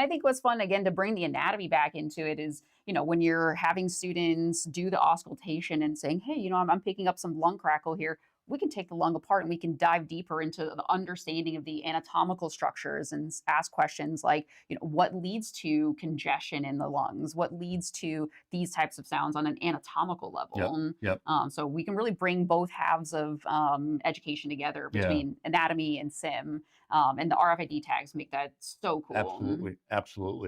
I think what's fun again to bring the anatomy back into it is, when you're having students do the auscultation and saying, "Hey, I'm picking up some lung crackle here." We can take the lung apart and we can dive deeper into the understanding of the anatomical structures and ask questions like, what leads to congestion in the lungs? What leads to these types of sounds on an anatomical level? Yep. And Yep. so we can really bring both halves of education together Yeah. between anatomy and sim. And the RFID tags make that so cool. Absolutely. Absolutely.